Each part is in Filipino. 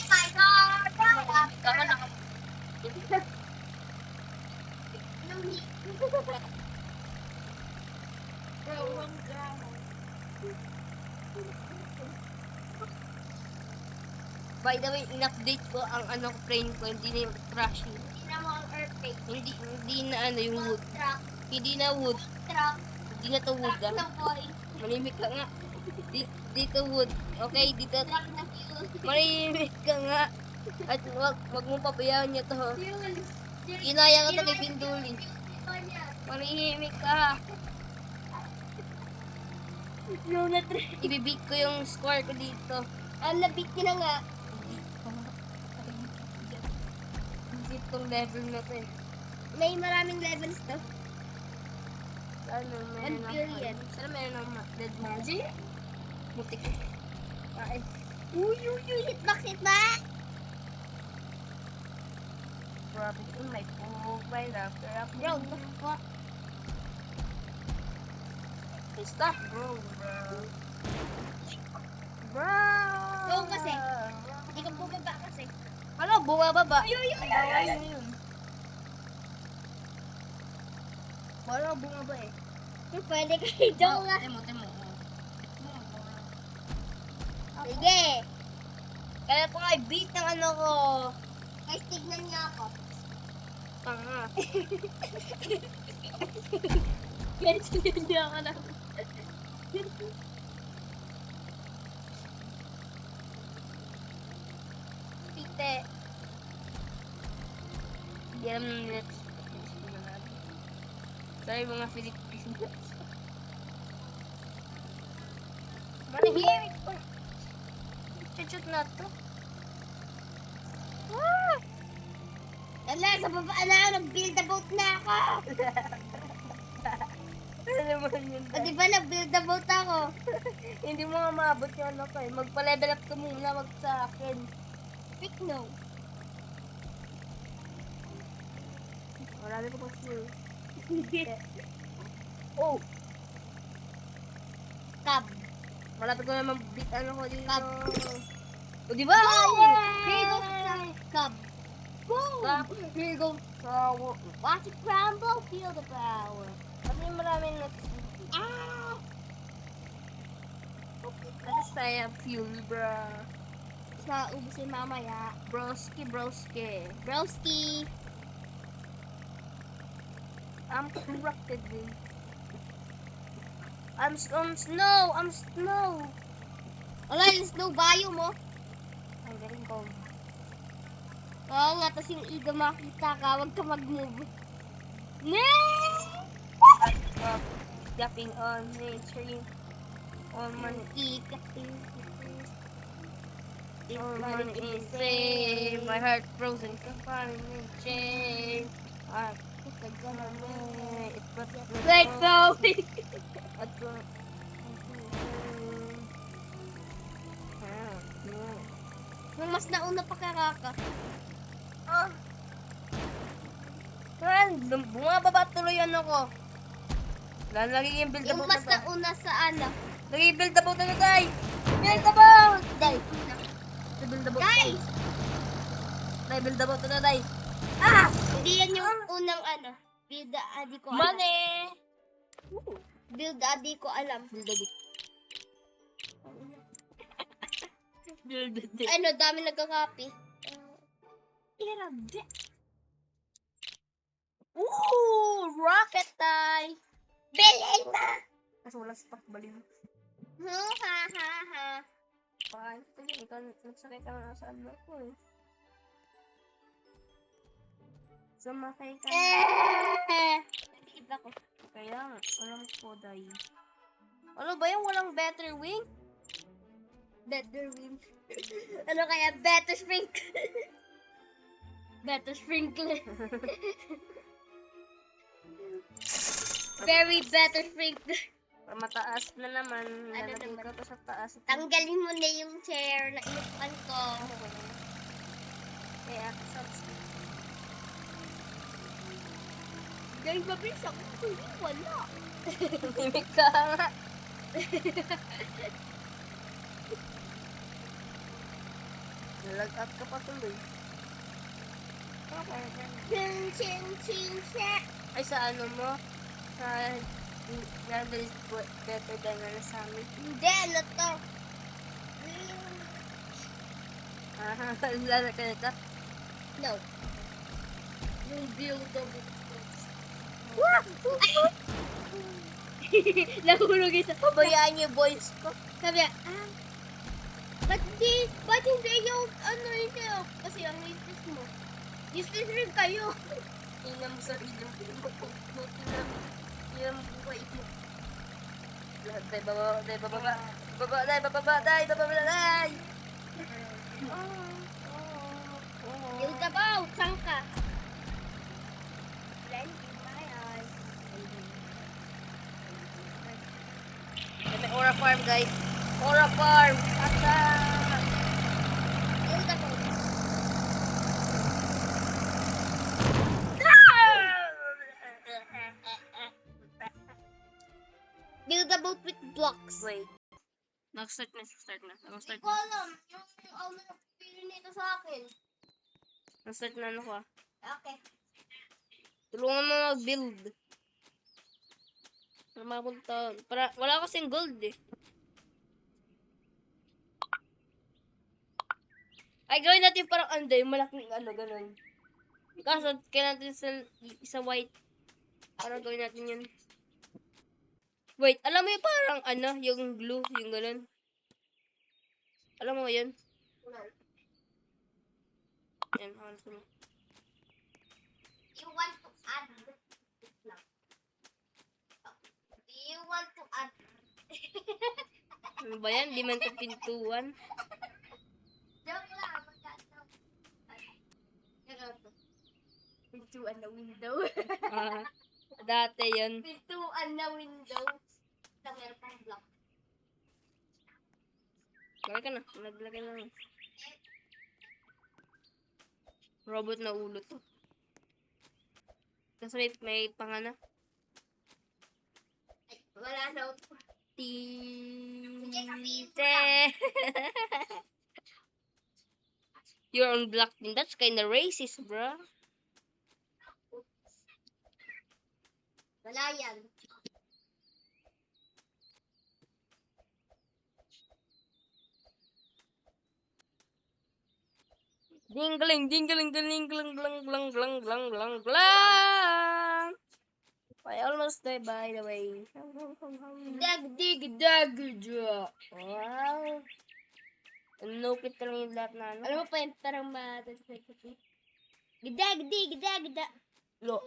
my God! Tama na. By the way, in-update ko ang frame ko, hindi na yung crashing. Hindi na mo ang earthquake. Hindi na yung wood. Truck. Hindi na wood. Truck. Hindi na to wood, Truck na boy. Manimik ka nga. Dito wood. Okay, dito. Truck na fuel. Manimik ka nga. At wag mo pabayaan niya to. Fuel. Kinaya ka to kay Pinduli. Manimik ka. No, na 3. Ibibig ko yung score ko dito. Nabit ko na nga. Itong level na to eh. May maraming levels to. Ano, meron Unpure yan. Sana meron ng dead magic? Mutik. Kain. Uy, hit back. Grabe ko, may pog, may rapper up. Bro, what? Stop, bro. Bro! Go kasi. Hindi ka bumaba kasi. Ano, bumababa? Ay. Bawal na yun. Wala bumaba eh. Pwede kayo daw nga. Temo. Sige. Kaya ko nga i-beat ng ano ko. Guys, tignan niya ako. Tanga. Guys, tignan niya ako na. Pite. Hindi alam ng next. Sorry mga Filipino. Manahimik pa. Chuchut na to. Ah! Ala, sa babaan na ako. Nag-build a boat na ako. Ano naman yun? O, di ba nag-build a boat ako? Hindi mo nga maabot yung ano ko eh. Magpa-level up ka muna, wag sa akin. Pick no. Marami ko pa full. Oh! Cab. Malapit ko naman beat ano ko dito. Cab. O diba? Here goes Cab. Boom! Cab. Here goes power. Watch it crumble, feel the power. Kasi maraming nuts. Ah! Kasi saya fuel, bro. Sa ubusin mamaya. Broski. Broski. I'm corrupted, dude. I'm snow. Wala, yung snow bayo mo. I'm getting cold. Oo nga, tas yung iga makita ka, huwag ka mag-move. Jumping on nature. On money. On money insane. My heart frozen. Confining in chain. It's gonna make it, but Let's go! Nung mas nauna pa kakaka. Bumababa tuloy ano ko. Lalagay yung build the Yung boat mas na to. nauna sa ano. Lagi build the boat na to, guys. Build the boat! Guys! Build the boat. Guys! Build the boat na, guys. Ah! Hindi yan yung unang ano. Build the adi ko alam. Money! Build the adi ko alam. Build the boat. Build the boat. Ano, dami nagka-copy. Ooh! Rocket tie! Bilhin na! Kasi wala spark baliw. Ha. Paano ito yun? Ikaw nagsakay ka na sa ano ko eh. Sumakay ka na. Iba ko. Kaya nga, alam ko dahil. Ano ba yung walang better wing? Better win. Ano kaya? Better sprinkle. Better sprinkle. Very better sprinkle. Mataas na naman. Ano Nalagay naman? ko to sa taas. Tanggalin mo na yung chair na inupan ko. Kaya ako substitute. Guys, mabilis ako. Hindi, wala. Tumimik ka nga. Nalag up ka pa tuloy. Chin, chin, chin, chin. Ay, sa ano mo? Sa... Level is better than ano sa amin. Hindi, ano to? Ah, lala ka nito? No. Yung buildable. Nahulog isa. Pabayaan niyo boys ko. Sabi niya, ba't hindi yung, hindi oh. Kasi ang useless mo. Useless rin kayo. Tingnan mo sa ilong mo. Buti lang. Tingnan mo buhay mo. Lahat tayo bababa. Bababa. Yung dabaw, saan ka? Blending my eyes. May Aura Farm guys. Aura Farm. Asa. Yung dabaw. Build a boat with blocks. Wait. Nag-start na. Hindi ko alam. Yung pili nito sa akin. Nag-start na ano ko ah. Okay. Tulungan mo mag-build. Para makapunta. Wala kasing gold eh. Ay, gawin natin parang yung malaking ganun. Kaso, kailangan natin isa white. Para gawin natin yun. Wait, alam mo yung parang yung glue, yung ganun. Alam mo yun? Yan, hands mo. You want to add this lang. Do you want to add? Ano ba yan? Di man ito pintuan. Joke lang. Magkano? Pintuan na window. Ah, dati yun. Pintuan na window. Na meron pang block. Lagay ka na. Naglagay na. Robot na ulo to. Kasi may pangana. Ay, wala na. Tite. You're on black din. That's kinda racist, bro. Wala yan. Dingling, dingling, dingling, glang, glang, glang, glang, glang, glang, glang. I almost died by the way. Dig. Wow. Nupit ka lang yung lahat na ano. Alam mo pa yung parang matatapos. Gida. Lo.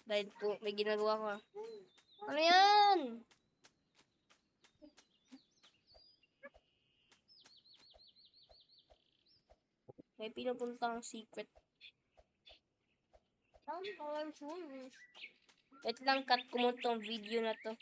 Dahil po, may ginagawa ko. Ano yan? May pinupuntang secret. Wait lang, cut ko mo tong video na to.